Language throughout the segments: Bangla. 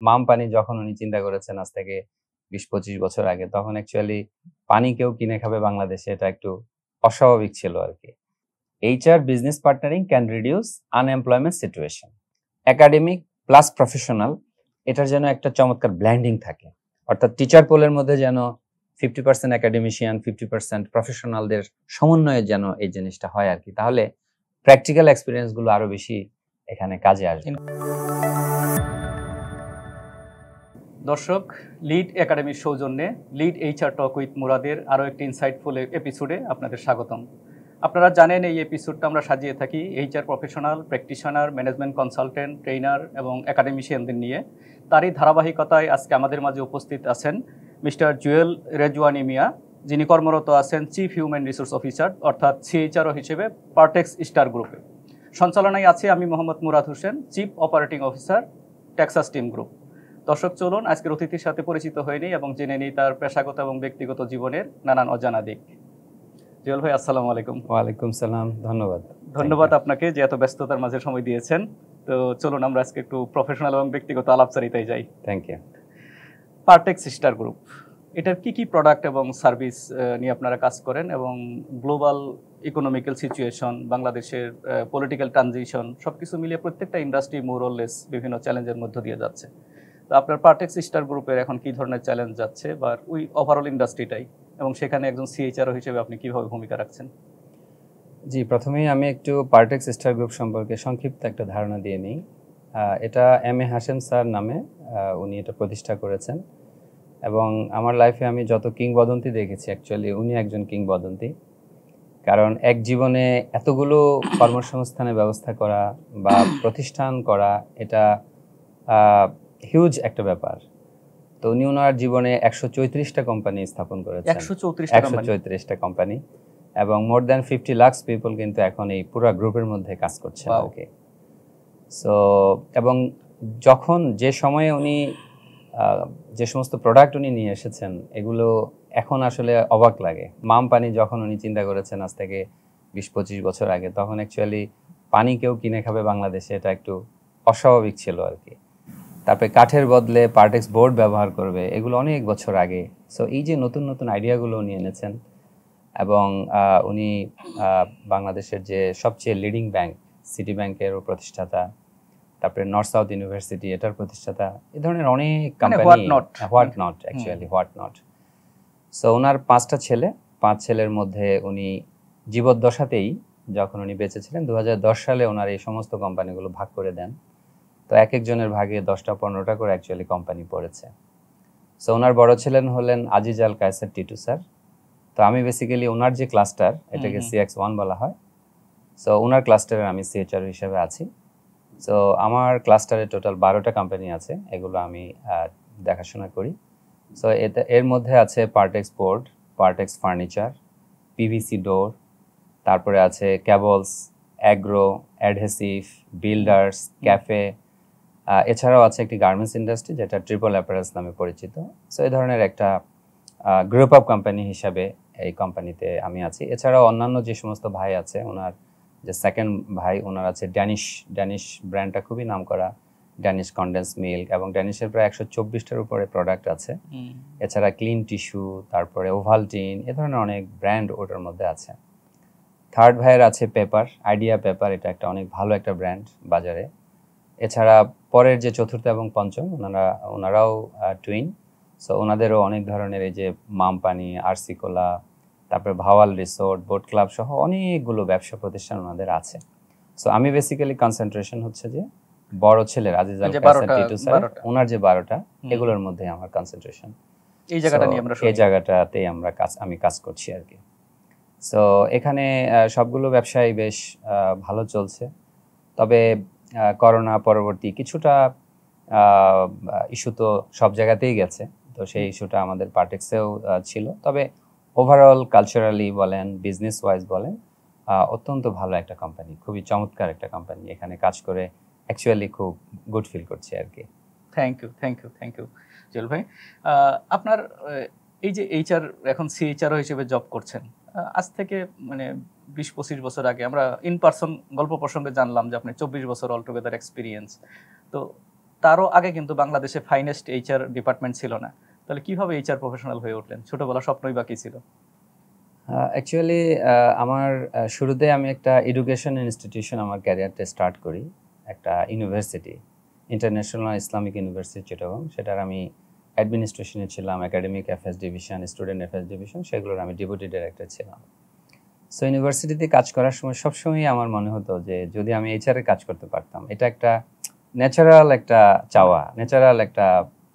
মাম পানি যখন উনি চিন্তা করেছেন আজ থেকে 20-25 বছর আগে, তখন অ্যাকচুয়ালি পানি কেউ কিনে খাবে বাংলাদেশে, এটা একটু অস্বাভাবিক ছিল আরকি। HR business partnering can reduce unemployment situation. Academic plus professional, এটার যেন একটা চমৎকার ব্ল্যান্ডিং থাকে। অর্থাৎ টিচার পোলের মধ্যে যেন 50% একাডেমিশিয়ান, 50% প্রফেশনালদের সমন্বয়ে যেন এই জিনিসটা হয় আরকি। তাহলে প্র্যাকটিক্যাল এক্সপেরিয়েন্স গুলো আরো বেশি এখানে কাজে আসবে। দর্শক, লিড একাডেমির সৌজন্যে লিড HR টক উইথ মুরাদের আরও একটি ইনসাইটফুল এপিসোডে আপনাদের স্বাগতম। আপনারা জানেন এই এপিসোডটা আমরা সাজিয়ে থাকি HR professional, practitioner, management consultant, trainer এবং একাডেমিশিয়ানদের নিয়ে। তারই ধারাবাহিকতায় আজকে আমাদের মাঝে উপস্থিত আছেন মিস্টার জুয়েল রেজওয়ানি মিয়া, যিনি কর্মরত আছেন চিফ হিউম্যান রিসোর্স অফিসার অর্থাৎ CHRO হিসেবে পার্টেক্স স্টার গ্রুপে। সঞ্চালনায় আছে আমি Mohammad Murad Hossain, chief operating officer, Texas team group. দর্শক, চলুন আজকের অতিথির সাথে পরিচিত হয়ে নিই এবং জেনে নিই তার পেশাগত এবং ব্যক্তিগত জীবনের নানান অজানা দিক। জুয়েল ভাই, আসসালামু আলাইকুম। ওয়ালাইকুম সালাম, ধন্যবাদ। ধন্যবাদ আপনাকে যে এত ব্যস্ততার মাঝে সময় দিয়েছেন। তো চলুন আমরা আজকে একটু প্রফেশনাল এবং ব্যক্তিগত আলাপচারিতায় যাই। Thank you. Partex Star Group, এটার কি কি প্রোডাক্ট এবং সার্ভিস নিয়ে আপনারা কাজ করেন এবং গ্লোবাল ইকোনমিক্যাল সিচুয়েশন, বাংলাদেশের পলিটিক্যাল ট্রানজিশন সবকিছু মিলিয়ে প্রত্যেকটা ইন্ডাস্ট্রি মোরলেস বিভিন্ন চ্যালেঞ্জের মধ্য দিয়ে যাচ্ছে। তো আপনার পার্টেক্স স্টার গ্রুপের এখন কি ধরনের চ্যালেঞ্জ যাচ্ছে বা ওই ওভারঅল ইন্ডাস্ট্রিটাই, এবং সেখানে একজন CHRO হিসেবে আপনি কিভাবে ভূমিকা রাখছেন? জি, প্রথমেই আমি একটু পার্টেক্স স্টার গ্রুপ সম্পর্কে সংক্ষিপ্ত একটা ধারণা দিয়ে নিই। এটা MA হাশেম স্যার নামে উনি এটা প্রতিষ্ঠা করেছেন, এবং আমার লাইফে আমি যত কিংবদন্তি দেখেছি অ্যাকচুয়ালি উনি একজন কিংবদন্তি। কারণ এক জীবনে এতগুলো কর্মসংস্থানের ব্যবস্থা করা বা প্রতিষ্ঠান করা, এটা হিউজ একটা ব্যাপার। তো উনি ওনার জীবনে 134টা কোম্পানি স্থাপন করেছেন। 134টা কোম্পানি এবং মোর দ্যান 50 লাখ পিপল কিন্তু এখন এই পুরো গ্রুপের মধ্যে কাজ করছেন ওকে। সো এবং যখন যে সময়ে উনি যে সমস্ত প্রোডাক্ট উনি নিয়ে এসেছেন, এগুলো এখন আসলে অবাক লাগে। মাম পানি যখন উনি চিন্তা করেছেন আজ থেকে 20-25 বছর আগে, তখন অ্যাকচুয়ালি পানি কেউ কিনে খাবে বাংলাদেশে, এটা একটু অস্বাভাবিক ছিল আর কি। তারপরে কাঠের বদলে পার্টেক্স বোর্ড ব্যবহার করবে, এগুলো অনেক বছর আগে। সো এই যে নতুন নতুন আইডিয়াগুলো উনি এনেছেন, এবং উনি বাংলাদেশের যে সবচেয়ে লিডিং ব্যাংক সিটি ব্যাংকেরও প্রতিষ্ঠাতা, তারপরে নর্থ সাউথ ইউনিভার্সিটি এটার প্রতিষ্ঠাতা, এই ধরনের অনেক company, what not actually what not. So ওনার 5টা ছেলে, 5 ছেলের মধ্যে উনি জীবদ্দশাতেই যখন উনি বেঁচে ছিলেন 2010 সালে ওনার এই সমস্ত কোম্পানিগুলো ভাগ করে দেন। তো এক একজনের ভাগে 10টা-15টা করে অ্যাকচুয়ালি কোম্পানি পড়েছে। সো ওনার বড় ছেলেন হলেন আজিজ আল কায়সার টিটু স্যার। তো আমি বেসিক্যালি ওনার যে ক্লাস্টার, এটাকে CX1 বলা হয়। সো ওনার ক্লাস্টারে আমি CHRO হিসেবে আছি। সো আমার ক্লাস্টারে টোটাল 12টা কোম্পানি আছে, এগুলো আমি দেখাশোনা করি। সো এর মধ্যে আছে Partex board, Partex furniture, PVC ডোর, তারপরে আছে cables, agro, adhesive, builders, cafe, এছাড়াও আছে একটি গার্মেন্টস ইন্ডাস্ট্রি যেটা ট্রিপল অ্যাপারেলস নামে পরিচিত। সো এই ধরনের একটা গ্রুপ অফ কোম্পানি হিসাবে এই কোম্পানিতে আমি আছি। এছাড়াও অন্যান্য যে সমস্ত ভাই আছে, ওনার যে সেকেন্ড ভাই, ওনার আছে ড্যানিশ ব্র্যান্ডটা খুবই নাম করা, ড্যানিশ কনডেন্স মিল্ক, এবং ড্যানিশের প্রায় 124টার উপরে প্রোডাক্ট আছে। এছাড়া ক্লিন টিস্যু, তারপরে ওভালটিন, এ ধরনের অনেক ব্র্যান্ড ওটার মধ্যে আছে। থার্ড ভাইয়ের আছে পেপার, আইডিয়া পেপার, এটা একটা অনেক ভালো একটা ব্র্যান্ড বাজারে। এছাড়া পরের যে চতুর্থ এবং পঞ্চম, ওনারাও টুইন। সো ওনাদেরও অনেক ধরনের এই যে মাম পানি, আরসি কোলা, তারপরে ভাওয়াল রিসোর্ট, বোট ক্লাব সহ অনেকগুলো ব্যবসা প্রতিষ্ঠান ওনাদের আছে। সো আমি বেসিক্যালি কনসেন্ট্রেশন হচ্ছে যে বড় ছেলের আজিজ আল কায়সার টিটু স্যার, ওনার যে 12টা, এগুলোর মধ্যে আমার কনসেন্ট্রেশন। এই জায়গাটাতেই আমি কাজ করছি আর কি। সো এখানে সবগুলো ব্যবসায় বেশ ভালো চলছে। তবে করোনা পরবর্তী কিছুটা ইস্যু তো সব জায়গাতেই গেছে, তো সেই ইস্যুটা আমাদের পার্টেক্সেও ছিল। তবে ওভারঅল কালচারালি বলেন, বিজনেস ওয়াইজ বলেন, অত্যন্ত ভালো একটা কোম্পানি, খুবই চমৎকার একটা কোম্পানি। এখানে কাজ করে অ্যাকচুয়ালি খুব গুড ফিল করছি আর কি। থ্যাংক ইউ জুয়েল ভাই। আপনার এই যে HR এখন CHRO হিসেবে জব করছেন, আজ থেকে মানে 20-25 বছর আগে আমরা ইন পার্সন গল্প প্রসঙ্গে জানলাম যে আপনি 24 বছর অল টুগেদার এক্সপিরিয়েন্স। তো তারও আগে কিন্তু বাংলাদেশে ফাইনেস্ট এইচআর ডিপার্টমেন্ট ছিল না, তাহলে কিভাবে এইচআর প্রফেশনাল হয়ে উঠলেন? ছোটবেলা স্বপ্নই বাকি ছিল। অ্যাকচুয়ালি আমার শুরুতে আমি একটা এডুকেশন ইনস্টিটিউশন আমার ক্যারিয়ারটা স্টার্ট করি, একটা university, international Islamic university Chittagong. সেটার আমি অ্যাডমিনিস্ট্রেশনে ছিলাম, academic affairs division, student affairs division, সেগুলোর আমি ডেপুটি ডিরেক্টর ছিলাম। সো ইউনিভার্সিটিতে কাজ করার সময় সবসময়ই আমার মনে হতো যে যদি আমি এইচআরে কাজ করতে পারতাম। এটা একটা ন্যাচারাল একটা চাওয়া, ন্যাচারাল একটা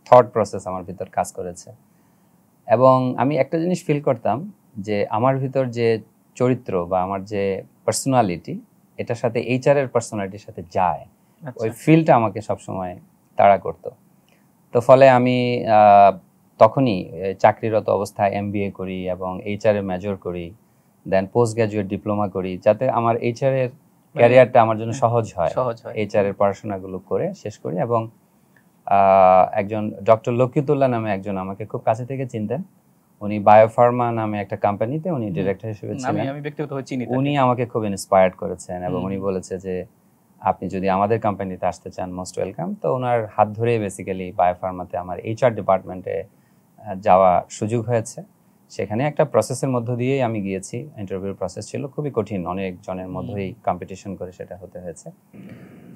থট প্রসেস আমার ভিতর কাজ করেছে। এবং আমি একটা জিনিস ফিল করতাম যে আমার ভিতর যে চরিত্র বা আমার যে পার্সোনালিটি, এটার সাথে এইচআরের পার্সোনালিটির সাথে যায়, ওই ফিলটা আমাকে সবসময় তাড়া করতো। তো ফলে আমি তখনই চাকরিরত অবস্থায় এমবিএ করি এবং এইচআরে মেজর করি, দেন পোস্ট গ্রাজুয়েট ডিপ্লোমা করি, যাতে আমার এইচআরের ক্যারিয়ারটা আমার জন্য সহজ হয়। এইচআরের পড়াশোনাগুলো করে শেষ করি। এবং একজন ডক্টর লকিতুল্লাহ নামে একজন আমাকে খুব কাছে থেকে চিনতেন। উনি বায়োফার্মা নামে একটা কোম্পানিতে উনি ডিরেক্টর হিসেবে ছিলেন। আমি ব্যক্তিগতভাবে চিনি। উনি আমাকে খুব ইন্সপায়ার্ড করেছেন এবং উনি বলেছে যে আপনি যদি আমাদের কোম্পানিতে আসতে চান মোস্ট ওয়েলকাম। তো ওনার হাত ধরে বেসিক্যালি বায়োফার্মাতে আমার এইচআর ডিপার্টমেন্টে যাওয়া সুযোগ হয়েছে। সেখানে একটা প্রসেসের মধ্য দিয়েই আমি গিয়েছি। ইন্টারভিউ প্রসেস ছিল খুবই কঠিন, অনেক জনের মধ্যেই কম্পিটিশন করে সেটা হতে হয়েছে।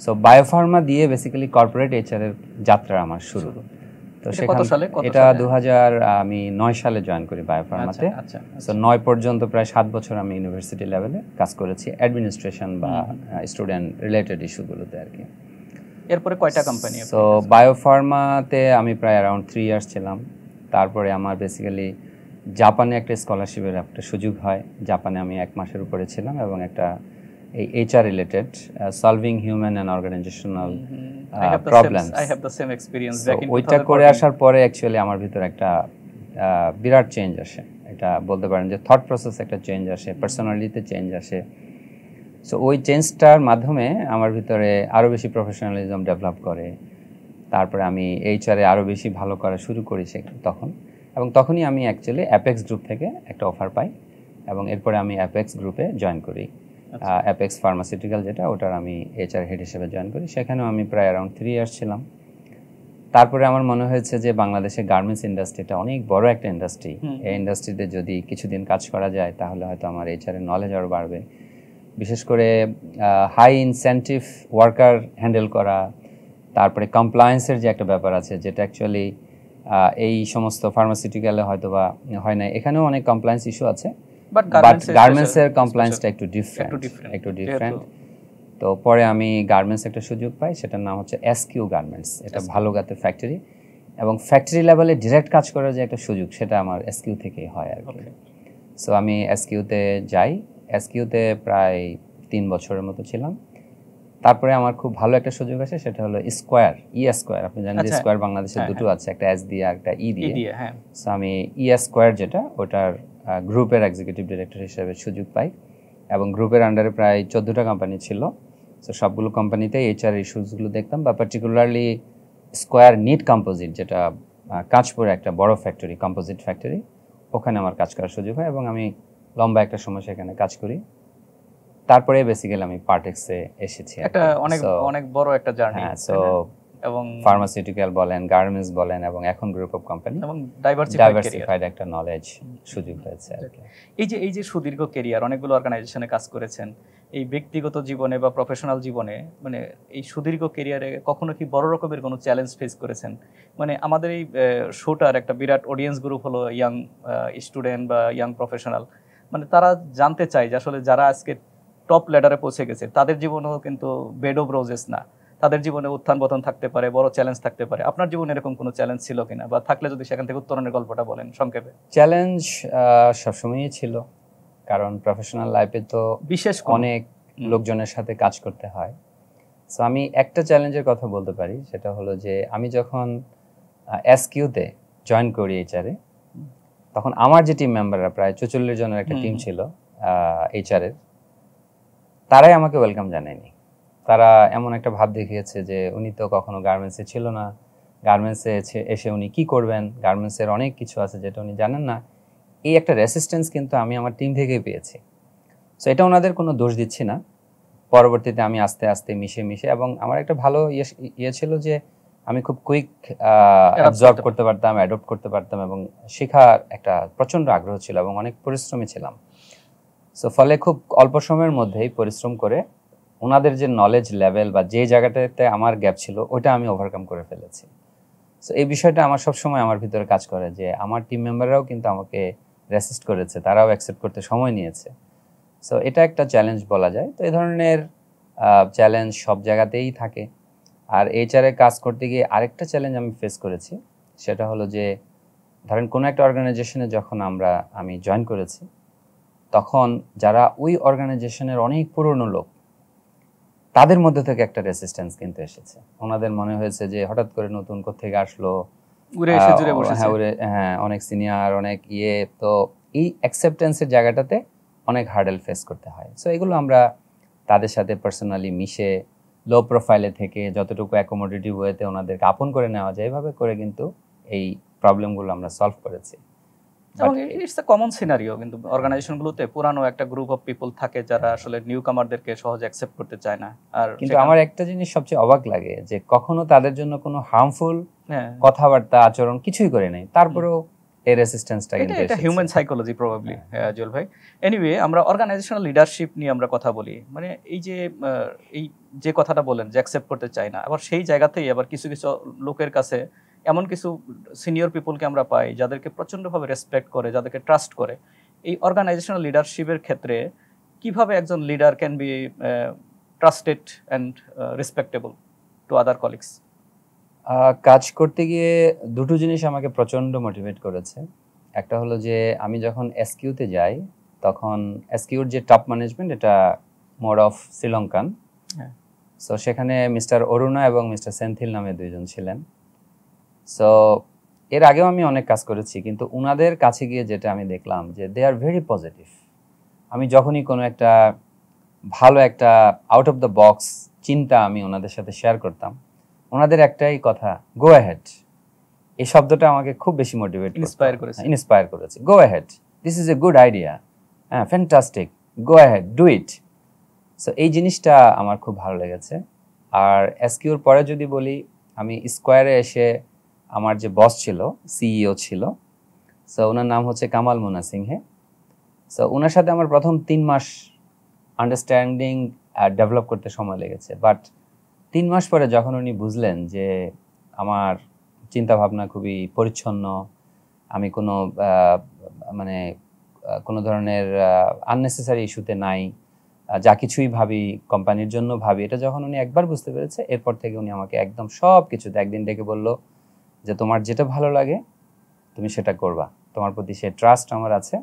সো বায়োফার্মা দিয়ে বেসিক্যালি কর্পোরেট এইচআর এর যাত্রা আমার শুরু। তো সেখানে এটা 2009 সালে জয়েন করি বায়োফার্মাতে। সো 9 পর্যন্ত প্রায় 7 বছর আমি ইউনিভার্সিটি লেভেলে কাজ করেছি অ্যাডমিনিস্ট্রেশন বা স্টুডেন্ট রিলেটেড ইস্যুগুলোতে আর কি। এরপরে কয়টা কোম্পানি? সো বায়োফার্মাতে আমি প্রায় অ্যারাউন্ড 3 ইয়ার্স ছিলাম। তারপরে আমার বেসিক্যালি জাপানে একটা স্কলারশিপের একটা সুযোগ হয়। জাপানে আমি 1 মাসের উপরে ছিলাম এবং একটা এই HR related solving human and organisational problems, I have the same experience back in 2014। ওইটা করে আসার পরে অ্যাকচুয়ালি আমার ভিতর একটা বিরাট চেঞ্জ আসে। এটা বলতে পারেন যে থট প্রসেস একটা চেঞ্জ আসে, পার্সোনালিটিতে চেঞ্জ আসে। সো ওই চেঞ্জটার মাধ্যমে আমার ভিতরে আরও বেশি প্রফেশনালিজম ডেভেলপ করে। তারপরে আমি এইচআরে আরও বেশি ভালো করা শুরু করি তখন। এবং তখনই আমি অ্যাকচুয়ালি অ্যাপেক্স গ্রুপ থেকে একটা অফার পাই এবং এরপরে আমি অ্যাপেক্স গ্রুপে জয়েন করি। অ্যাপেক্স ফার্মাসিউটিক্যাল যেটা, ওটার আমি এইচআর হেড হিসেবে জয়েন করি। সেখানেও আমি প্রায় অ্যারাউন্ড 3 ইয়ার্স ছিলাম। তারপরে আমার মনে হয়েছে যে বাংলাদেশে গার্মেন্টস ইন্ডাস্ট্রিটা অনেক বড় একটা ইন্ডাস্ট্রি। এই ইন্ডাস্ট্রিতে যদি কিছুদিন কাজ করা যায় তাহলে হয়তো আমার এইচআরের নলেজ আরও বাড়বে। বিশেষ করে হাই ইনসেন্টিভ ওয়ার্কার হ্যান্ডেল করা, তারপরে কমপ্লায়েন্সের যে একটা ব্যাপার আছে যেটা অ্যাকচুয়ালি এই সমস্ত ফার্মাসিউটিক্যালে হয়তো বা হয় না। এখানেও অনেক কমপ্লায়েন্স ইস্যু আছে, বাট গার্মেন্টসের কমপ্লায়েন্সটা একটু ডিফারেন্ট। তো পরে আমি গার্মেন্টস একটা সুযোগ পাই, সেটার নাম হচ্ছে এসকিউ গার্মেন্টস। এটা ভালুকাতে ফ্যাক্টরি, এবং ফ্যাক্টরি লেভেলে ডিরেক্ট কাজ করার যে একটা সুযোগ সেটা আমার এসকিউ থেকেই হয় আর কি। সো আমি এসকিউতে যাই। এসকিউতে প্রায় 3 বছরের মতো ছিলাম। তারপরে আমার খুব ভালো একটা সুযোগ আসে, সেটা হলো স্কোয়ার, স্কোয়ার। আপনি জানেন যে স্কোয়ার বাংলাদেশে দুটো আছে, একটা এস দিয়ে আর একটা ই দিয়ে। সো আমি স্কোয়ার যেটা, ওটার গ্রুপের এক্সিকিউটিভ ডিরেক্টর হিসেবে সুযোগ পাই এবং গ্রুপের আন্ডারে প্রায় 14টা কোম্পানি ছিল। সো সবগুলো কোম্পানিতে এইচআর ইস্যুসগুলো দেখতাম, বা পার্টিকুলারলি স্কোয়ার নিট কম্পোজিট, যেটা কাঁচপুরে একটা বড় ফ্যাক্টরি, কম্পোজিট ফ্যাক্টরি, ওখানে আমার কাজ করার সুযোগ হয় এবং আমি লম্বা একটা সময় সেখানে কাজ করি। তারপরে বেসিক্যালি আমি পার্টেক্সে এসেছি। একটা অনেক বড় একটা জার্নি। হ্যাঁ, সো এবং ফার্মাসিউটিক্যাল বলেন, গার্মেন্টস বলেন, এবং এখন গ্রুপ অফ কোম্পানি, এবং ডাইভার্সিফাইড একটা নলেজ সুযোগ হয়েছে আর কি। এই যে সুদীর্ঘ ক্যারিয়ার, অনেকগুলো অর্গানাইজেশনে কাজ করেছেন, এই ব্যক্তিগত জীবনে বা প্রফেশনাল জীবনে, মানে এই সুদীর্ঘ ক্যারিয়ারে কখনো কি বড় রকমের কোনো চ্যালেঞ্জ ফেস করেছেন? মানে আমাদের এই শোটার একটা বিরাট অডিয়েন্স গ্রুপ হলো ইয়াং স্টুডেন্ট বা ইয়াং প্রফেশনাল। মানে তারা জানতে চায় যে আসলে যারা আজকে টপ লেডারে পৌঁছে গেছে তাদের জীবনেও কিন্তু বেড অফ রোজেস না, তাদের জীবনে উত্থান পতন থাকতে পারে, বড় চ্যালেঞ্জ থাকতে পারে। আপনার জীবনে এরকম কোনো চ্যালেঞ্জ ছিল কিনা, বা থাকলে যদি সেখান থেকে উত্তরণের গল্পটা বলেন সংক্ষেপে। চ্যালেঞ্জ সবসময়ই ছিল, কারণ প্রফেশনাল লাইফে তো বিশেষ অনেক লোকজনের সাথে কাজ করতে হয়। সো আমি একটা চ্যালেঞ্জের কথা বলতে পারি, সেটা হলো যে আমি যখন এসকিউতে জয়েন করি এইচআরে, তখন আমার যে টিম মেম্বাররা প্রায় 44 জনের একটা টিম ছিল এইচআরের, তারাই আমাকে ওয়েলকাম জানায়নি। তারা এমন একটা ভাব দেখিয়েছে যে উনি তো কখনো গার্মেন্টসে ছিল না, গার্মেন্টসে এসে উনি কি করবেন, গার্মেন্টসের অনেক কিছু আছে যেটা উনি জানেন না। এই একটা রেসিস্টেন্স কিন্তু আমি আমার টিম থেকেই পেয়েছি। সো এটা ওনাদের কোনো দোষ দিচ্ছি না। পরবর্তীতে আমি আস্তে আস্তে মিশে এবং আমার একটা ভালো ইয়ে ছিল যে আমি খুব কুইক অ্যাবজর্ব করতে পারতাম, অ্যাডপ্ট করতে পারতাম এবং শেখার একটা প্রচণ্ড আগ্রহ ছিল এবং অনেক পরিশ্রমী ছিলাম। সো ফলে খুব অল্প সময়ের মধ্যেই পরিশ্রম করে ওনাদের যে নলেজ লেভেল বা যে জায়গাটাতে আমার গ্যাপ ছিল ওইটা আমি ওভারকাম করে ফেলেছি। সো এই বিষয়টা আমার সবসময় আমার ভিতরে কাজ করে যে আমার টিম মেম্বাররাও কিন্তু আমাকে রেসিস্ট করেছে, তারাও অ্যাকসেপ্ট করতে সময় নিয়েছে। সো এটা একটা চ্যালেঞ্জ বলা যায়। তো এই ধরনের চ্যালেঞ্জ সব জায়গাতেই থাকে। আর এইচআরে কাজ করতে গিয়ে আরেকটা চ্যালেঞ্জ আমি ফেস করেছি, সেটা হলো যে ধরেন কোনো একটা অর্গানাইজেশনে যখন আমি জয়েন করেছি, তখন যারা ওই অর্গানাইজেশনের অনেক পুরনো লোক, তাদের মধ্যে থেকে একটা রেসিস্ট্যান্স কিন্তু এসেছে। ওনাদের মনে হয়েছে যে হঠাৎ করে নতুন কোত্থেকে আসলো, অনেক সিনিয়র, অনেক তো এই অ্যাকসেপ্টেন্সের জায়গাটাতে অনেক হার্ডেল ফেস করতে হয়। সো এগুলো আমরা তাদের সাথে পার্সোনালি মিশে লো প্রোফাইলে থেকে যতটুকু অ্যাকোমোডেটিভ ওয়েতে ওনাদেরকে আপন করে নেওয়া যায়, এভাবে করে কিন্তু এই প্রবলেমগুলো আমরা সলভ করেছি। এবং ইটস আ কমন সিনারিও, কিন্তু অর্গানাইজেশনগুলোতে পুরানো একটা গ্রুপ অফ পিপল থাকে যারা আসলে নিউ কামারদেরকে সহজে অ্যাকসেপ্ট করতে চায় না। আর কিন্তু আমার একটা জিনিস সবচেয়ে অবাক লাগে যে কখনো তাদের জন্য কোনো হার্মফুল কথাবার্তা আচরণ কিছুই করে নাই, তারপরেও এই রেসিস্ট্যান্সটা কিন্তু এটা হিউম্যান সাইকোলজি প্রবাবলি। জুয়েল ভাই, এনিওয়ে আমরা অর্গানাইজেশনাল লিডারশিপ নিয়ে আমরা কথা বলি। মানে এই যে কথাটা বলেন যে অ্যাকসেপ্ট করতে চায় না, আবার সেই জায়গাতেই আবার কিছু কিছু লোকের কাছে এমন কিছু সিনিয়র পিপলকে আমরা পাই যাদেরকে প্রচণ্ডভাবে রেসপেক্ট করে, যাদেরকে ট্রাস্ট করে। এই অর্গানাইজেশনাল লিডারশিপের ক্ষেত্রে কিভাবে একজন leader can be trusted and respectable to other colleagues? কাজ করতে গিয়ে দুটো জিনিস আমাকে প্রচণ্ড মোটিভেট করেছে। একটা হলো যে আমি যখন এসকিউতে যাই, তখন এসকিউর যে টপ ম্যানেজমেন্ট এটা মোর অফ শ্রীলঙ্কান। সো সেখানে মিস্টার অরুণা এবং মিস্টার সেন্থিল নামে দুইজন ছিলেন। সো এর আগেও আমি অনেক কাজ করেছি, কিন্তু ওনাদের কাছে গিয়ে যেটা আমি দেখলাম যে দে আর ভেরি পজিটিভ। আমি যখনই কোনো একটা ভালো একটা আউট অফ দ্য বক্স চিন্তা আমি ওনাদের সাথে শেয়ার করতাম, ওনাদের একটাই কথা, গো অ্যাহেড। এই শব্দটা আমাকে খুব বেশি মোটিভেট ইন্সপায়ার করেছে। Go ahead, this is a good idea, হ্যাঁ, fantastic, go ahead, do it. So এই জিনিসটা আমার খুব ভালো লেগেছে। আর এসকিউর পরে যদি বলি, আমি স্কোয়ারে এসে আমার যে বস ছিল, সিইও ছিল, সো ওনার নাম হচ্ছে কামাল মুনা সিংহে। সো ওনার সাথে আমার প্রথম 3 মাস আন্ডারস্ট্যান্ডিং ডেভেলপ করতে সময় লেগেছে। বাট 3 মাস পরে যখন উনি বুঝলেন যে আমার চিন্তাভাবনা খুবই পরিচ্ছন্ন, আমি কোনো ধরনের আননেসেসারি ইস্যুতে নাই, যা কিছুই ভাবি কোম্পানির জন্য ভাবি, এটা যখন উনি একবার বুঝতে পেরেছে, এরপর থেকে উনি আমাকে একদম সব কিছুতে একদিন ডেকে বলল যে তোমার যেটা ভালো লাগে তুমি সেটা করবা, তোমার প্রতি সে ট্রাস্ট আমার আছে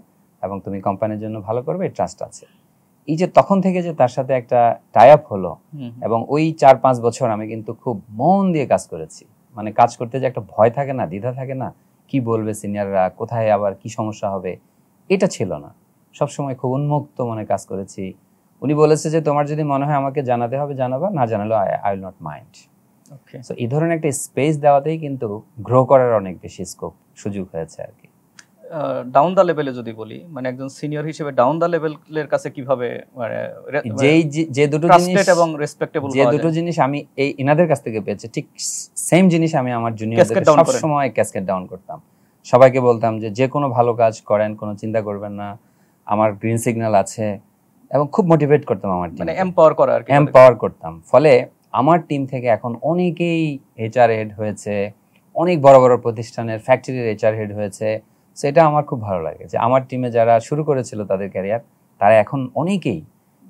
এবং তুমি কোম্পানির জন্য ভালো করবে, এই ট্রাস্ট আছে। এই যে তখন থেকে যে তার সাথে একটা টাই আপ হলো, এবং ওই 4-5 বছর আমি কিন্তু খুব মন দিয়ে কাজ করেছি। মানে কাজ করতে যে একটা ভয় থাকে না, দ্বিধা থাকে না, কি বলবে সিনিয়ররা, কোথায় আবার কি সমস্যা হবে, এটা ছিল না। সবসময় খুব উন্মুক্ত মনে কাজ করেছি। উনি বলেছে যে তোমার যদি মনে হয় আমাকে জানাতে হবে জানাবা, না জানালেও I will not mind. So এই ধরনের একটা স্পেস দেওয়াতেই কিন্তু গ্রো করার অনেক বেশি সুযোগ হয়েছে আর কি। ডাউন দ্য লেভেলে যদি বলি, মানে একজন সিনিয়র হিসেবে ডাউন দ্য লেভেলের কাছে কিভাবে যে দুটো জিনিস এবং রেসপেক্টেবল, যে দুটো জিনিস আমি এই ইনাদের কাছ থেকে পেয়েছি, ঠিক সেম জিনিস আমি আমার জুনিয়রদের সব সময় ক্যাসকেড ডাউন করতাম। সবাইকে বলতাম যে কোনো ভালো কাজ করেন, কোনো চিন্তা করবেন না, আমার গ্রিন সিগন্যাল আছে, এবং খুব মোটিভেট করতাম আমার টিম, মানে এম্পাওয়ার করতাম। ফলে আমার টিম থেকে এখন অনেকেই এইচআর হেড হয়েছে, অনেক বড় বড় প্রতিষ্ঠানের ফ্যাক্টরির এইচআর হেড হয়েছে। সেটা আমার খুব ভালো লাগে যে আমার টিমে যারা শুরু করেছিল তাদের ক্যারিয়ার, তারা এখন অনেকেই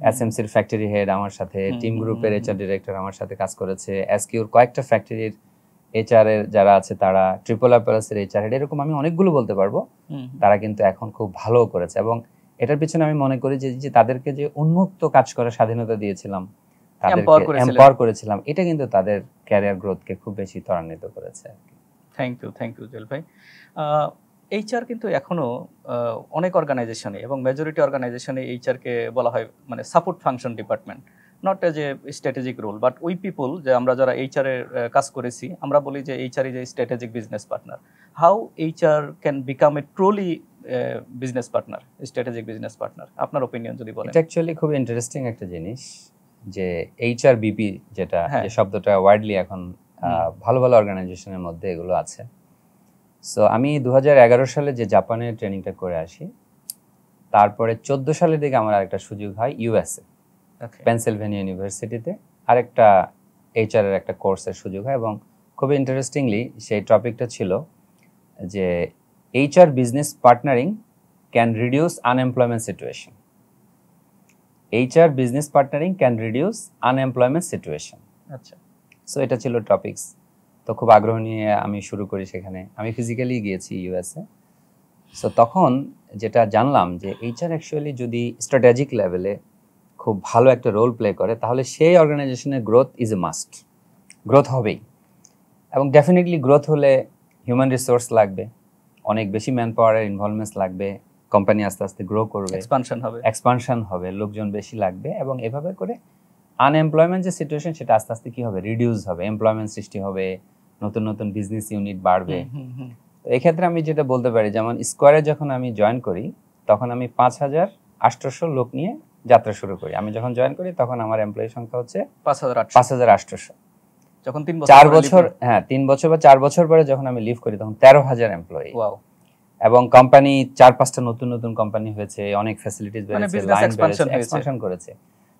এসএমসির ফ্যাক্টরি হেড আমার সাথে, টিম গ্রুপের এইচআর ডিরেক্টর আমার সাথে কাজ করেছে, এসকিউর কয়েকটা ফ্যাক্টরির এইচআর এর যারা আছে তারা, ট্রিপল অ্যাপেলসের এইচআর হেড, এরকম আমি অনেকগুলো বলতে পারবো। তারা কিন্তু এখন খুব ভালো করেছে, এবং এটার পিছনে আমি মনে করি যে তাদেরকে যে উন্মুক্ত কাজ করার স্বাধীনতা দিয়েছিলাম, তাদেরকে এম্পাওয়ার করেছিলাম, এটা কিন্তু তাদের ক্যারিয়ার গ্রোথকে খুব বেশি ত্বরান্বিত করেছে। থ্যাংক ইউ জুয়েল ভাই। এইচআর কিন্তু এখনো অনেক অর্গানাইজেশনে এবং মেজরিটি অর্গানাইজেশনে এইচআরকে বলা হয় মানে support function department, not as a strategic role, but we people যে আমরা যারা এইচআর এর কাজ করেছি, আমরা বলি যে HR is a strategic business partner. How HR can become a truly business partner, strategic business partner, আপনার অপিনিয়ন যদি বলেন। এটা অ্যাকচুয়ালি খুব ইন্টারেস্টিং একটা জিনিস যে এইচআর বিপি, যেটা যে শব্দটা ওয়ার্ডলি এখন ভালো ভালো অর্গানাইজেশনের মধ্যে এগুলো আছে। সো আমি 2011 সালে যে জাপানে ট্রেনিংটা করে আসি, তারপরে 14 সালের দিকে আমার আরেকটা সুযোগ হয় ইউএসএ, পেনসিলভেনিয়া ইউনিভার্সিটিতে আরেকটা এইচআর এর একটা কোর্সের সুযোগ হয়। এবং খুবই ইন্টারেস্টিংলি সেই টপিকটা ছিল যে HR business partnering can reduce unemployment situation. HR business partnering can reduce unemployment situation. আচ্ছা, সো এটা ছিল টপিকস। তো খুব আগ্রহ নিয়ে আমি শুরু করি সেখানে। আমি ফিজিক্যালি গিয়েছি ইউএসএ। সো তখন যেটা জানলাম যে এইচআর অ্যাকচুয়ালি যদি স্ট্র্যাটেজিক লেভেলে খুব ভালো একটা রোল প্লে করে, তাহলে সেই অর্গানাইজেশনের growth is a must. Growth হবেই, এবং ডেফিনেটলি গ্রোথ হলে হিউম্যান রিসোর্স লাগবে, অনেক বেশি ম্যান পাওয়ারের ইনভলভমেন্টস লাগবে, কোম্পানি আস্তে আস্তে গ্রো করবে, এক্সপানশন হবে, লোকজন বেশি লাগবে, এবং এভাবে করে আনএমপ্লয়মেন্ট যে সিচুয়েশন সেটা আস্তে আস্তে কি হবে, রিডিউস হবে, এমপ্লয়মেন্ট সৃষ্টি হবে, নতুন নতুন বিজনেস ইউনিট বাড়বে। তো এক্ষেত্রে আমি যেটা বলতে পারি, যেমন স্কোয়ারে যখন আমি জয়েন করি তখন আমি 5,800 লোক নিয়ে যাত্রা শুরু করি। আমি যখন জয়েন করি তখন আমার এমপ্লয়ি সংখ্যা হচ্ছে 5,800। যখন 3 বছর 4 বছর পরে যখন আমি লিভ করি তখন 13,000 এমপ্লয়ি। এবং কোম্পানি 4-5টা নতুন নতুন কোম্পানি হয়েছে, অনেক ফ্যাসিলিটিস বেড়েছে, লাইন বেড়েছে, এক্সপানশন করেছে।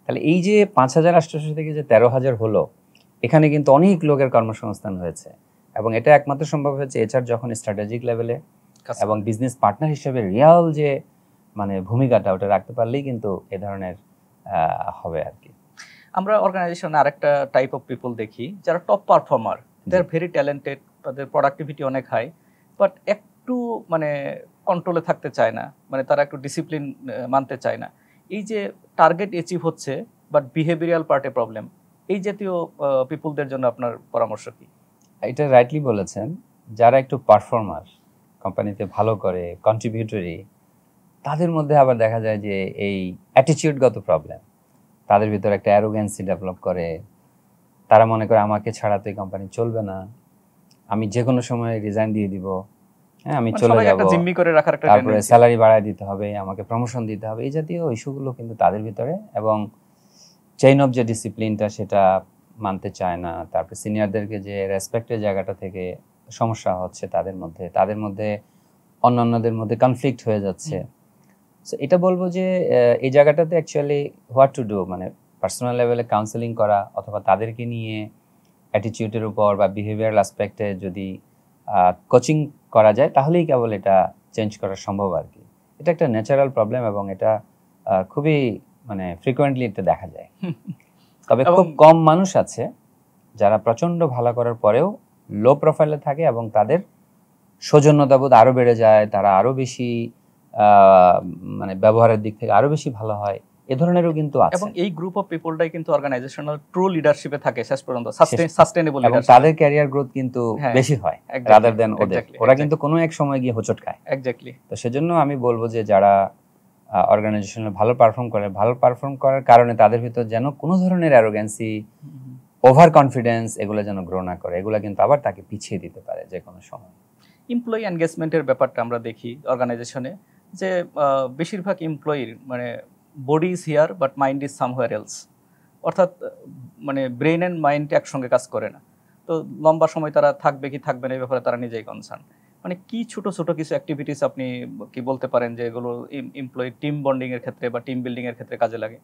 তাহলে এই যে 5,800 থেকে যে 13,000 হলো, এখানে কিন্তু অনেক লোকের কর্মসংস্থান হয়েছে। এবং এটা একমাত্র সম্ভব হয়েছে এইচআর যখন স্ট্র্যাটেজিক লেভেলে এবং বিজনেস পার্টনার হিসেবে রিয়াল যে মানে ভূমিকাটা ওটা রাখতে পারলেই কিন্তু এ ধরনের হবে আর কি। আমরা অর্গানাইজেশনে আরেকটা টাইপ অফ পিপল দেখি যারা top performer, they are very talented, তাদের প্রোডাক্টিভিটি অনেক হাই, বাট একটু মানে কন্ট্রোলে থাকতে চায় না, মানে তারা একটু ডিসিপ্লিন মানতে চায় না। এই যে টার্গেট অ্যাচিভ হচ্ছে বাট বিহেভিয়ারাল পার্টে প্রবলেম, এই জাতীয় পিপলদের জন্য আপনার পরামর্শ কি? এটা রাইটলি বলেছেন, যারা একটু পারফর্মার, কোম্পানিতে ভালো করে, কন্ট্রিবিউটরি, তাদের মধ্যে আবার দেখা যায় যে এই অ্যাটিটিউডগত প্রবলেম, তাদের ভিতরে একটা অ্যারোগেন্সি ডেভেলপ করে। তারা মনে করে আমাকে ছাড়া তো এই কোম্পানি চলবে না, আমি যে কোনো সময় রিজাইন দিয়ে দিব, হ্যাঁ আমি চলে যাব, তারপরে স্যালারি বাড়ায় দিতে হবে, আমাকে প্রমোশন দিতে হবে, এই জাতীয় ইস্যুগুলো কিন্তু তাদের ভিতরে। এবং চেইন অফ যে ডিসিপ্লিনটা সেটা মানতে চায় না। তারপরে সিনিয়রদেরকে যে রেসপেক্টের জায়গাটা থেকে সমস্যা হচ্ছে তাদের মধ্যে অন্যান্যদের মধ্যে কনফ্লিক্ট হয়ে যাচ্ছে। সো এটা বলবো যে এই জায়গাটাতে অ্যাকচুয়ালি হোয়াট টু ডু, মানে পার্সোনাল লেভেলে কাউন্সেলিং করা, অথবা তাদেরকে নিয়ে অ্যাটিটিউডের উপর বা বিহেভিয়ারাল অ্যাসপেক্টে যদি কোচিং করা যায় তাহলেই কেবল এটা চেঞ্জ করা সম্ভব আর কি। এটা একটা ন্যাচারাল প্রবলেম এবং এটা খুবই মানে ফ্রিকোয়েন্টলি এটা দেখা যায়। তবে খুব কম মানুষ আছে যারা প্রচন্ড ভালো করার পরেও লো প্রোফাইলে থাকে এবং তাদের সৌজন্যতাবোধ আরো বেড়ে যায়, তারা আরো বেশি মানে ব্যবহারের দিক থেকে আরো বেশি ভালো হয়, এ ধরনেরও কিন্তু আছে। এবং এই গ্রুপ অফ পিপলটাই কিন্তু অর্গানাইজেশনাল ট্রু লিডারশিপে থাকে শেষ পর্যন্ত, সাস্টেইনেবল লিডারশিপ, তাদের ক্যারিয়ার গ্রোথ কিন্তু বেশি হয় রাদার দেন ওদের। ওরা কিন্তু কোনো এক সময় গিয়ে হোঁচট খায়। এক্স্যাক্টলি। তো সেজন্য আমি বলবো যে যারা অর্গানাইজেশনে ভালো পারফর্ম করার কারণে তাদের ভিতর যেন কোনো ধরনের অ্যারোগেন্সি, ওভার কনফিডেন্স এগুলো যেন গ্রো না করে, এগুলো কিন্তু আবার তাকে পিছিয়ে দিতে পারে যে কোনো সময়। এমপ্লয়ি এনগেজমেন্টের ব্যাপারটা আমরা দেখি অর্গানাইজেশনে যে বেশিরভাগ এমপ্লয়ির মানে body is here but mind is somewhere else, অর্থাৎ মানে ব্রেন অ্যান্ড মাইন্ড একসঙ্গে কাজ করে না। তো লম্বা সময় তারা থাকবে কি থাকবে না এই ব্যাপারে তারা নিজেই কনসার্ন। মানে কি ছোট ছোট কিছু অ্যাক্টিভিটিস আপনি কি বলতে পারেন যে এগুলো এমপ্লয়ি টিম বন্ডিং এর ক্ষেত্রে বা টিম বিল্ডিং এর ক্ষেত্রে কাজে লাগে?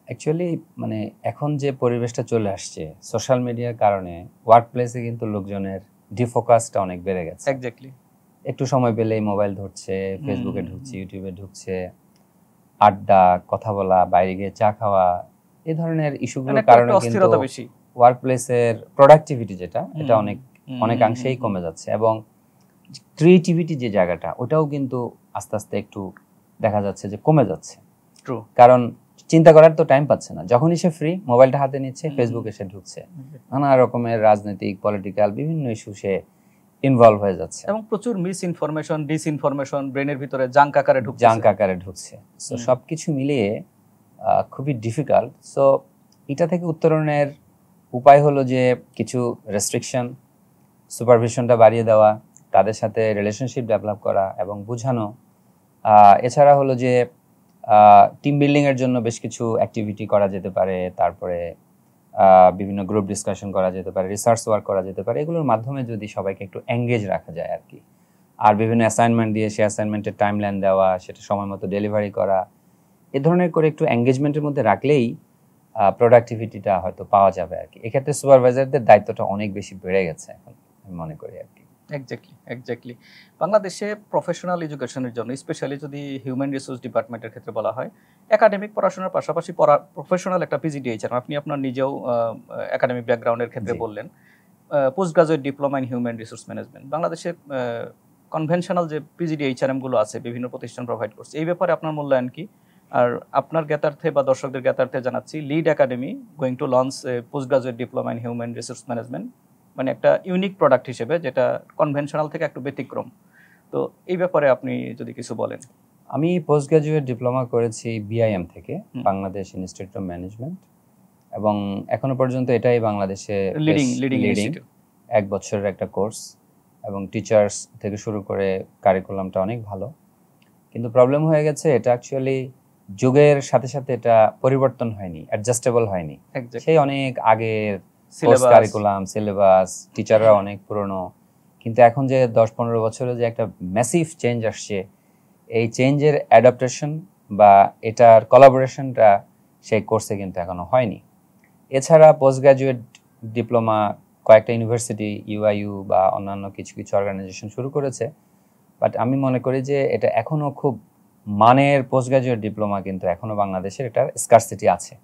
অ্যাকচুয়ালি মানে এখন যে পরিবেশটা চলে আসছে সোশ্যাল মিডিয়ার কারণে, ওয়ার্ক প্লেসে কিন্তু লোকজনের ডিফোকাসটা অনেক বেড়ে গেছে। এক্স্যাক্টলি। একটু সময় পেলেই মোবাইল ধরছে, ফেসবুকে ঢুকছে, ইউটিউবে ঢুকছে, আড্ডা, কথা বলা, বাইরে গিয়ে চা খাওয়া, এই ধরনের ইস্যুগুলোর কারণে কিন্তু ওয়ার্ক প্লেসের প্রোডাক্টিভিটি যেটা এটা অনেকাংশেই কমে যাচ্ছে। এবং ক্রিয়েটিভিটি যে জায়গাটা ওটাও কিন্তু আস্তে আস্তে একটু দেখা যাচ্ছে যে কমে যাচ্ছে। ট্রু। কারণ চিন্তা করার তো টাইম পাচ্ছে না, যখনই সে ফ্রি মোবাইলটা হাতে নিচ্ছে, ফেসবুকে সে ঢুকছে, নানা রকমের রাজনৈতিক, পলিটিক্যাল বিভিন্ন ইস্যু সে ইনভলভ হয়ে যাচ্ছে। এবং প্রচুর মিস ইনফরমেশন, ডিসইনফরমেশন ব্রেনের ভিতরে জাঙ্ক আকারে ঢুকছে। সো সবকিছু মিলিয়ে খুবই ডিফিকাল্ট। সো এটা থেকে উত্তরণের উপায় হলো যে কিছু রেস্ট্রিকশন, সুপারভিশনটা বাড়িয়ে দেওয়া, তাদের সাথে রিলেশনশিপ ডেভেলপ করা এবং বোঝানো। এছাড়া হলো যে টিম বিল্ডিং এর জন্য বেশ কিছু অ্যাক্টিভিটি করা যেতে পারে। তারপরে বিভিন্ন গ্রুপ ডিসকাশন করা যেতে পারে, রিসার্চ ওয়ার্ক করা যেতে পারে, এগুলোর মাধ্যমে যদি সবাইকে একটু এঙ্গেজ রাখা যায় আর কি। আর বিভিন্ন অ্যাসাইনমেন্ট দিয়ে সেই অ্যাসাইনমেন্টের টাইমলাইন দেওয়া, সেটা সময় মতো ডেলিভারি করা, এ ধরনের করে একটু এঙ্গেজমেন্টের মধ্যে রাখলেই প্রোডাক্টিভিটিটা হয়তো পাওয়া যাবে আর কি। এক্ষেত্রে সুপারভাইজারদের দায়িত্বটা অনেক বেশি বেড়ে গেছে এখন, আমি মনে করি আর কি। এক্স্যাক্টলি বাংলাদেশে প্রফেশনাল এডুকেশনের জন্য, স্পেশালি যদি হিউম্যান রিসোর্স ডিপার্টমেন্টের ক্ষেত্রে বলা হয়, একাডেমিক পড়াশোনার পাশাপাশি প্রফেশনাল একটা পিজিডিএইচআর, আপনি আপনার নিজেও একাডেমিক ব্যাকগ্রাউন্ডের ক্ষেত্রে বললেন, post graduate diploma in human resource management, বাংলাদেশে কনভেনশনাল যে পিজিডিএইচআরএম গুলো আছে বিভিন্ন প্রতিষ্ঠান প্রোভাইড করছে, এই ব্যাপারে আপনার মূল্যায়ন কি? আর আপনার জ্ঞাতার্থে বা দর্শকদের জ্ঞাতার্থে জানাচ্ছি, lead academy going to launch post graduate diploma in human resource management, মানে একটা ইউনিক প্রোডাক্ট হিসেবে, যেটা কনভেনশনাল থেকে একটু ব্যতিক্রম। তো এই ব্যাপারে আপনি যদি কিছু বলেন। আমি পোস্ট গ্রাজুয়েট ডিপ্লোমা করেছি বিআইএম থেকে, বাংলাদেশ ইনস্টিটিউট অফ ম্যানেজমেন্ট, এবং এখনো পর্যন্ত এটাই বাংলাদেশে লিডিং 1 বছরের একটা কোর্স, এবং টিচার্স থেকে শুরু করে কারিকুলামটা অনেক ভালো। কিন্তু প্রবলেম হয়ে গেছে, এটা অ্যাকচুয়ালি যুগের সাথে সাথে এটা পরিবর্তন হয়নি, অ্যাডজাস্টেবল হয়নি। সেই অনেক আগের কারিকুলাম, সিলেবাস, টিচাররা অনেক পুরনো, কিন্তু এখন যে 10-15 বছরে যে একটা ম্যাসিভ চেঞ্জ আসছে, এই চেঞ্জের অ্যাডাপ্টেশন বা এটার কোলাবোরেশনটা সেই কোর্সে কিন্তু এখনো হয়নি। এছাড়া পোস্ট গ্রাজুয়েট ডিপ্লোমা কয়েকটা ইউনিভার্সিটি, ইউআইইউ বা অন্যান্য কিছু কিছু অর্গানাইজেশন শুরু করেছে, বাট আমি মনে করি যে এটা এখনো খুব মানের পোস্ট গ্রাজুয়েট ডিপ্লোমা কিন্তু এখনো বাংলাদেশের এটার স্কারসিটি আছে।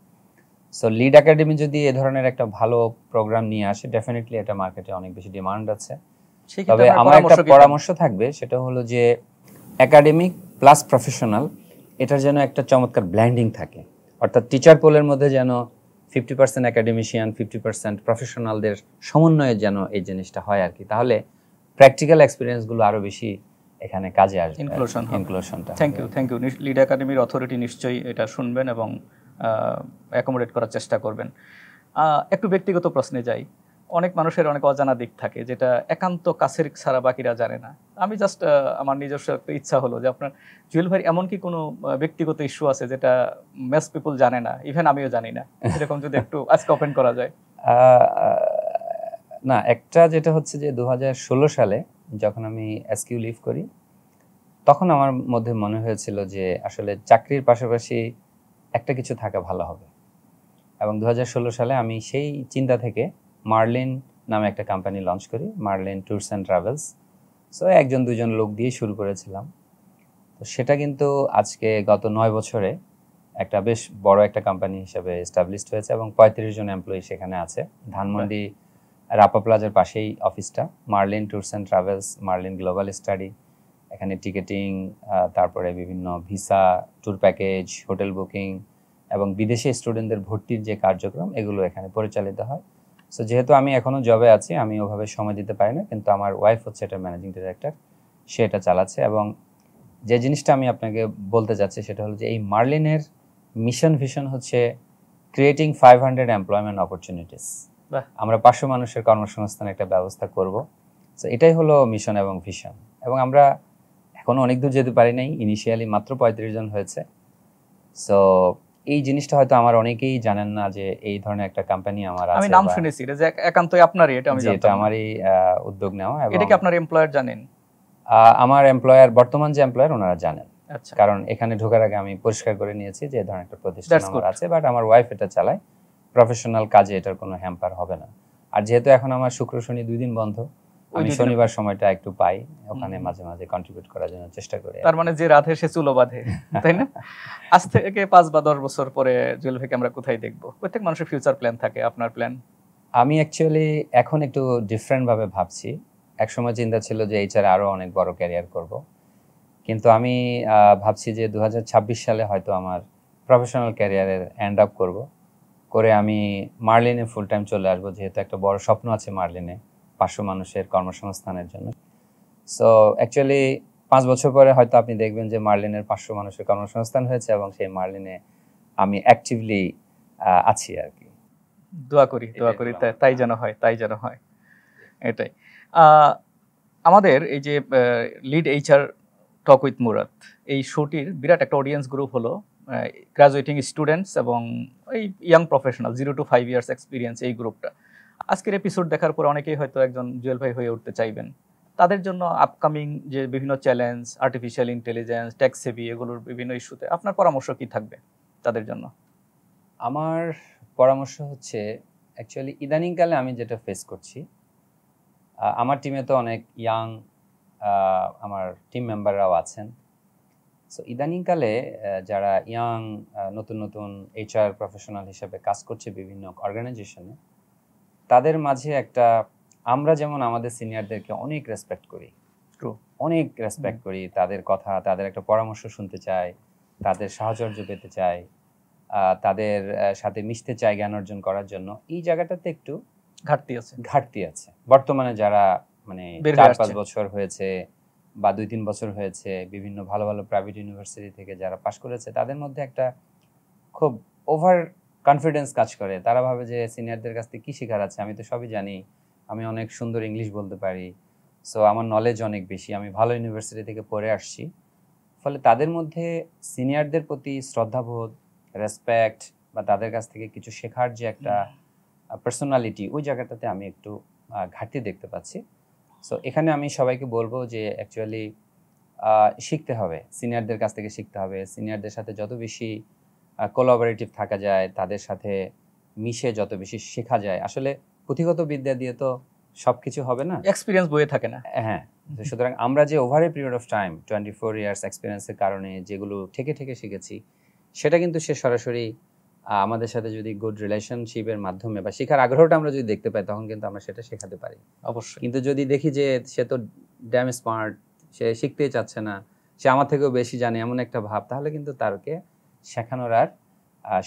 সো লিড একাডেমি যদি এ ধরনের একটা ভালো প্রোগ্রাম নিয়ে আসে, ডেফিনেটলি এটা মার্কেটে অনেক বেশি ডিমান্ড আছে। তবে আমার একটা পরামর্শ থাকবে, সেটা হলো যে একাডেমিক প্লাস প্রফেশনাল, এটার যেন একটা চমৎকার ব্ল্যান্ডিং থাকে, অর্থাৎ টিচার পোলের মধ্যে যেন 50% একাডেমিশিয়ান, 50% প্রফেশনালদের সমন্বয়ে যেন এই জিনিসটা হয় আর কি। তাহলে প্র্যাকটিক্যাল এক্সপিরিয়েন্সগুলো আরো বেশি এখানে কাজে আসবে, ইনক্লুশনটা। Thank you. লিড একাডেমির অথরিটি নিশ্চয়ই এটা শুনবেন এবং অ্যাকোমোডেট করার চেষ্টা করবেন। একটু ব্যক্তিগত প্রশ্নে যাই। অনেক মানুষের অনেক অজানা দিক থাকে, যেটা একান্ত কাছের ছাড়া বাকিরা জানে না। আমি জাস্ট আমার নিজস্ব একটা ইচ্ছা হলো যে আপনার জুয়েল ভাই এমন কি কোনো ব্যক্তিগত ইস্যু আছে যেটা ম্যাস পিপল জানে না, ইভেন আমিও জানি না, এরকম যদি একটু আজকে ওপেন করা যায়। না, একটা যেটা হচ্ছে যে 2016 সালে যখন আমি এসকিউ লিভ করি, তখন আমার মধ্যে মনে হয়েছিল যে আসলে চাকরির পাশাপাশি একটা কিছু থাকা ভালো হবে, এবং 2016 সালে আমি সেই চিন্তা থেকে মার্লিন নামে একটা কোম্পানি লঞ্চ করি, Marlin tours and travels. So 1-2 লোক দিয়ে শুরু করেছিলাম। তো সেটা কিন্তু আজকে গত 9 বছরে একটা বেশ বড় একটা কোম্পানি হিসেবে এস্টাবলিশড হয়েছে, এবং 35 জন এমপ্লয়ি সেখানে আছে। ধানমন্ডি রাপা প্লাজার পাশেই অফিসটা, Marlin tours and travels, Marlin global study. এখানে টিকেটিং, তারপরে বিভিন্ন visa, tour package, hotel booking এবং বিদেশি স্টুডেন্টদের ভর্তির যে কার্যক্রম, এগুলো এখানে পরিচালিত হয়। সো যেহেতু আমি এখনও জবে আছি, আমি ওভাবে সময় দিতে পারি না, কিন্তু আমার ওয়াইফ হচ্ছে এটা ম্যানেজিং ডিরেক্টর, সে এটা চালাচ্ছে। এবং যে জিনিসটা আমি আপনাকে বলতে চাচ্ছি সেটা হলো যে এই মার্লিনের মিশন ভিশন হচ্ছে ক্রিয়েটিং 500 এমপ্লয়মেন্ট অপরচুনিটিস। আমরা 500 মানুষের কর্মসংস্থানের একটা ব্যবস্থা করব। সো এটাই হলো মিশন এবং ভিশন। এবং আমরা এখনো অনেক দূর যেতে পারি নাই, ইনিশিয়ালি মাত্র 35 জন হয়েছে। সো এই জিনিসটা হয়তো আমার অনেকেই জানেন না যে এই ধরনের একটা কোম্পানি আমার আছে। আমি নাম শুনেছি, এটা যে একান্তই আপনারই, এটা আমি জানতাম। এটা আমারই উদ্যোগ নেওয়া। এবং এটা কি আপনার এমপ্লয়ার জানেন? আমার এমপ্লয়ার, বর্তমান যে এমপ্লয়ার, ওনারা জানেন। আচ্ছা। কারণ এখানে ঢোকার আগে আমি পরিষ্কার করে নিয়েছি যে এই ধরনের একটা প্রতিষ্ঠান আমার আছে, বাট আমার ওয়াইফ এটা চালায়। প্রফেশনাল কাজে এটার কোনো হ্যাম্পার হবে না। আর যেহেতু এখন আমার শুক্র শনি 2 দিন বন্ধ, আমি শনিবার সময়টা একটু পাই, ওখানে মাঝে মাঝে কন্ট্রিবিউট করার জন্য চেষ্টা করি। তার মানে যে রাধে সে চুলো বাঁধে, তাই না? আজ থেকে 5 বা 10 বছর পরে জুয়েল ভাইকে আমরা কোথায় দেখবো? প্রত্যেক মানুষের ফিউচার প্ল্যান থাকে, আপনার প্ল্যান? আমি অ্যাকচুয়ালি এখন একটু ডিফারেন্ট ভাবে ভাবছি। একসময় চিন্তা ছিল যে এইচআর আরো অনেক বড় ক্যারিয়ার করব, কিন্তু আমি ভাবছি যে 2026 সালে হয়তো আমার প্রফেশনাল ক্যারিয়ারের এন্ড আপ করে আমি মার্লিনে ফুল টাইম চলে আসবো, যেহেতু একটা বড় স্বপ্ন আছে মার্লিনে 500 মানুষের কর্মসংস্থানের জন্য। সো অ্যাকচুয়ালি 5 বছর পরে হয়তো আপনি দেখবেন যে মার্লিনের 500 মানুষের কর্মসংস্থান হয়েছে, এবং সেই মার্লিনে আমি অ্যাক্টিভলি আছি আর কি। দোয়া করি তাই যেন হয় এটাই। আমাদের এই যে lead HR talk with Murad, এই শোটির বিরাট একটা অডিয়েন্স গ্রুপ হলো গ্রাজুয়েটিং স্টুডেন্টস এবং এই young professional 0 to 5 years experience এই গ্রুপটা। আজকের এপিসোড দেখার পর অনেকেই হয়তো একজন জুয়েল ভাই হয়ে উঠতে চাইবেন। তাদের জন্য আপকামিং যে বিভিন্ন challenge, artificial intelligence, tech savvy এগুলোর বিভিন্ন ইস্যুতে আপনার পরামর্শ কি থাকবে তাদের জন্য? আমার পরামর্শ হচ্ছে অ্যাকচুয়ালি ইদানিংকালে আমি যেটা ফেস করছি, আমার টিমে তো অনেক ইয়াং আমার টিম মেম্বাররাও আছেন। সো ইদানিংকালে যারা ইয়াং নতুন নতুন HR প্রফেশনাল হিসেবে কাজ করছে বিভিন্ন অর্গানাইজেশনে, তাদের মাঝে একটা, আমরা যেমন আমাদের সিনিয়রদেরকে অনেক রেসপেক্ট করি, অনেক রেসপেক্ট করি, তাদের কথা, তাদের একটা পরামর্শ শুনতে চাই, তাদের সাহচর্য পেতে চাই, তাদের সাথে মিশতে চাই জ্ঞান অর্জন করার জন্য। এই জায়গাটাতে একটু ঘাটতি আছে বর্তমানে। যারা মানে 4-5 বছর হয়েছে বা 2-3 বছর হয়েছে বিভিন্ন ভালো ভালো প্রাইভেট ইউনিভার্সিটি থেকে যারা পাশ করেছে, তাদের মধ্যে একটা খুব ওভার কনফিডেন্স কাজ করে। তারা ভাবে যে সিনিয়রদের কাছ থেকে কী শেখার আছে, আমি তো সবই জানি, আমি অনেক সুন্দর ইংলিশ বলতে পারি, সো আমার নলেজ অনেক বেশি, আমি ভালো ইউনিভার্সিটি থেকে পড়ে আসছি। ফলে তাদের মধ্যে সিনিয়রদের প্রতি শ্রদ্ধাবোধ, রেসপেক্ট বা তাদের কাছ থেকে কিছু শেখার যে একটা পার্সোনালিটি, ওই জায়গাটাতে আমি একটু ঘাটতি দেখতে পাচ্ছি। সো এখানে আমি সবাইকে বলবো যে অ্যাকচুয়ালি শিখতে হবে, সিনিয়রদের কাছ থেকে শিখতে হবে। সিনিয়রদের সাথে যত বেশি কোলাবোরেটিভ থাকা যায়, তাদের সাথে মিশে যত বেশি শেখা যায়, আসলে পুঁথিগত বিদ্যা দিয়ে তো সব কিছু হবে না, এক্সপিরিয়েন্স বইয়ে থাকে না। হ্যাঁ, সুতরাং আমরা যে over a period of time 24 years এক্সপিরিয়েন্সের কারণে যেগুলো ঠেকে ঠেকে শিখেছি, সেটা কিন্তু সে সরাসরি আমাদের সাথে যদি গুড রিলেশনশিপের মাধ্যমে বা শেখার আগ্রহটা আমরা যদি দেখতে পাই, তখন কিন্তু আমরা সেটা শেখাতে পারি অবশ্যই। কিন্তু যদি দেখি যে সে তো ড্যাম স্মার্ট, সে শিখতেই চাচ্ছে না, সে আমার থেকেও বেশি জানে, এমন একটা ভাব, তাহলে কিন্তু তারকে শেখানোর আর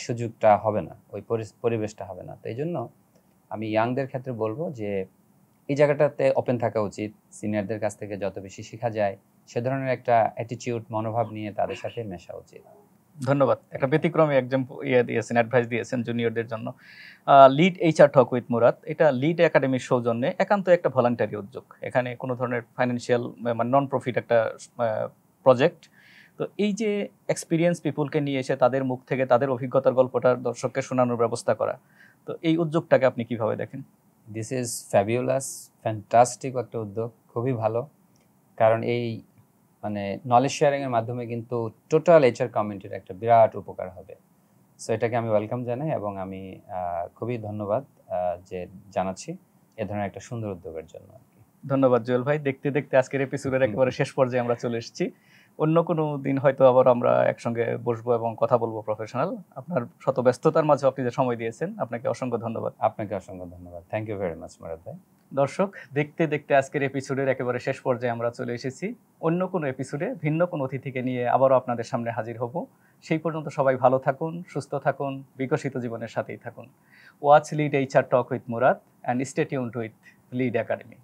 সুযোগটা হবে না, ওই পরিবেশটা হবে না। তো এই জন্য আমি ইয়াংদের ক্ষেত্রে বলবো যে এই জায়গাটাতে ওপেন থাকা উচিত, সিনিয়রদের কাছ থেকে যত বেশি শেখা যায় সে ধরনের একটা অ্যাটিটিউড, মনোভাব নিয়ে তাদের সাথে মেশা উচিত। ধন্যবাদ। একটা ব্যতিক্রমী দিয়েছেন, অ্যাডভাইস দিয়েছেন জুনিয়রদের জন্য। Lead HR talk with Murad, এটা লিড একাডেমির সৌজন্যে একান্ত একটা ভলান্টারি উদ্যোগ। এখানে কোনো ধরনের ফাইন্যান্সিয়াল মানে নন প্রফিট একটা প্রজেক্ট। তো এই যে এক্সপিরিয়েন্স পিপুলকে নিয়ে এসে তাদের মুখ থেকে তাদের অভিজ্ঞতার গল্পটা দর্শককে শোনানোর ব্যবস্থা করা, তো এই উদ্যোগটাকে আপনি কিভাবে দেখেন? দিস ইজ ফ্যাবিউলাস, ফ্যান্টাস্টিক একটা উদ্যোগ, খুবই ভালো। কারণ এই মানে নলেজ শেয়ারিংয়ের মাধ্যমে কিন্তু টোটাল HR কমিউনিটির একটা বিরাট উপকার হবে। সো এটাকে আমি ওয়েলকাম জানাই এবং আমি খুবই ধন্যবাদ যে জানাচ্ছি এ ধরনের একটা সুন্দর উদ্যোগের জন্য। ধন্যবাদ জুয়েল ভাই। দেখতে দেখতে আজকের এপিসোডের একেবারে শেষ পর্যায়ে আমরা চলে এসেছি। অন্য কোনো দিন হয়তো আবার আমরা একসঙ্গে বসবো এবং কথা বলবো প্রফেশনাল। আপনার শত ব্যস্ততার মাঝে আপনি যে সময় দিয়েছেন, আপনাকে অসংখ্য ধন্যবাদ। আপনাকে অসংখ্য ধন্যবাদ। Thank you very much Murad ভাই। দর্শক, দেখতে দেখতে আজকের এপিসোডের একেবারে শেষ পর্যায়ে আমরা চলে এসেছি। অন্য কোনো এপিসোডে ভিন্ন কোনো অতিথিকে নিয়ে আবারও আপনাদের সামনে হাজির হব। সেই পর্যন্ত সবাই ভালো থাকুন, সুস্থ থাকুন, বিকশিত জীবনের সাথেই থাকুন। Watch lead HR talk with Murad and stay tuned with lead academy.